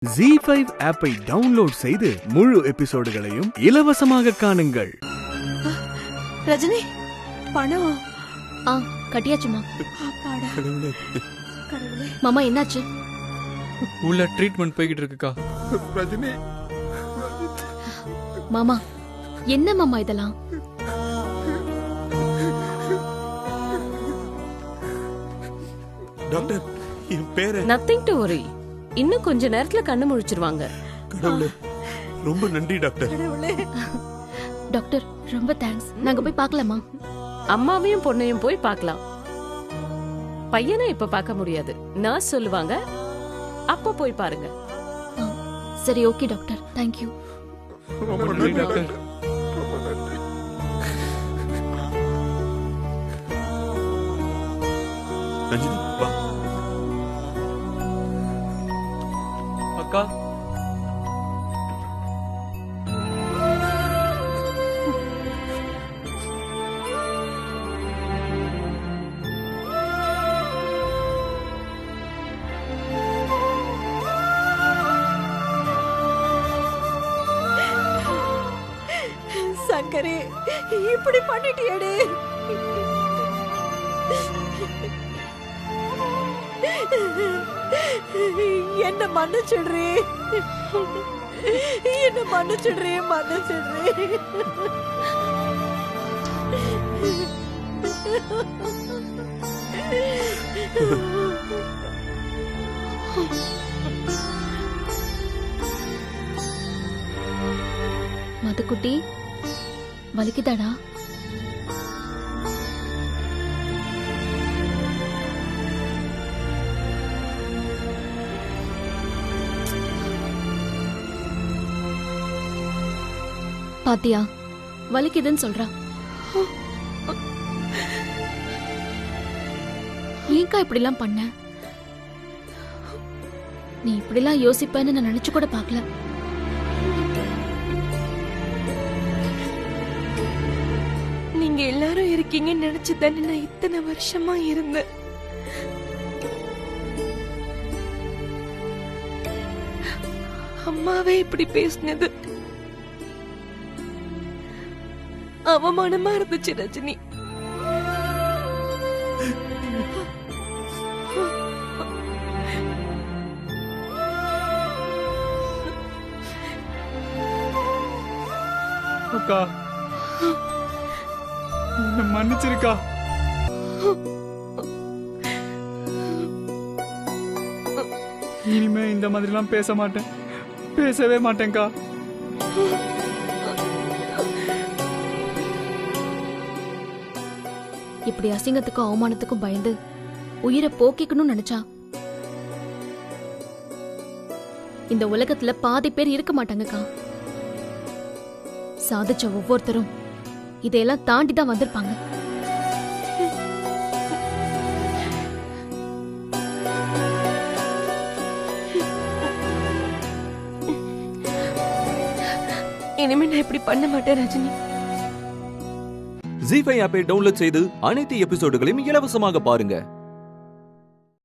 ZEE5 ஆப்பை download செய்து முழு எபிசோடுகளையும் இலவசமாக காணுங்கள். ரஜினி பணம் கட்டியாச்சுமா. கடவுளே. மாமா என்னாச்சு? உள்ள ட்ரீட்மெண்ட் போய்கிட்டு இருக்குக்கா. ரஜினி மாமா என்ன மாமா இதெல்லாம்? டாக்டர், என் பேரு நத்திங் டு வரி. இன்னும் கொஞ்ச நேரத்துல கண்ணு முழிச்சிருவாங்க. கடவுளே, ரொம்ப நன்றி டாக்டர். டாக்டர் ரொம்ப தேங்க்ஸ். நாங்க போய் பார்க்கலாமா? அம்மாவையும் பொண்ணையும் போய் பார்க்கலாம். பையனை இப்ப பார்க்க முடியாது, நர்ஸ் சொல்லுவாங்க, அப்ப போய் பாருங்க. சரி ஓகே டாக்டர், தேங்க்யூ. ரொம்ப நன்றி நன்றி டாக்டர். டாக்டர். ரஞ்சிதா, வா. அக்கா சங்கரே, இப்படி பண்ணிட்டியடே. என்ன மன்னிச்சிடுறே, என்ன மன்னிச்சிடுறே, மன்னிச்சிடுறே. மதுக்குட்டி வலிக்குதாடா? பாத்தியா, வலிக்குதுன்னு சொல்றா. ஏங்கா இப்படி எல்லாம் பண்ண? நீ இப்படி எல்லாம் யோசிப்பேன்னு நான் நினைச்சு கூட பார்க்கல. நீங்க எல்லாரும் இருக்கீங்கன்னு நினைச்சு தானே நான் இத்தனை வருஷமா இருந்தேன். அம்மாவே இப்படி பேசினது அவமானமா இருந்துச்சு ரஜினி. அக்கா என்ன மன்னிச்சிருக்கா. இனிமே இந்த மாதிரிலாம் பேச மாட்டேன், பேசவே மாட்டேன்க்கா. இப்படி அசிங்கத்துக்கும் அவமானத்துக்கும் பயந்து உயிரை போக்கிக்கணும்னு நினைச்சா இந்த உலகத்துல பாதி பேர் இருக்க மாட்டாங்கக்கா. சாதிச்ச ஒவ்வொருத்தரும் இதையெல்லாம் தாண்டி தான் வந்திருப்பாங்க. இனிமே நான் இப்படி பண்ண மாட்டேன் ரஜினி. ZEE5 ஆப்பை டவுன்லோட் செய்து அனைத்து எபிசோடுகளையும் இலவசமாக பாருங்க.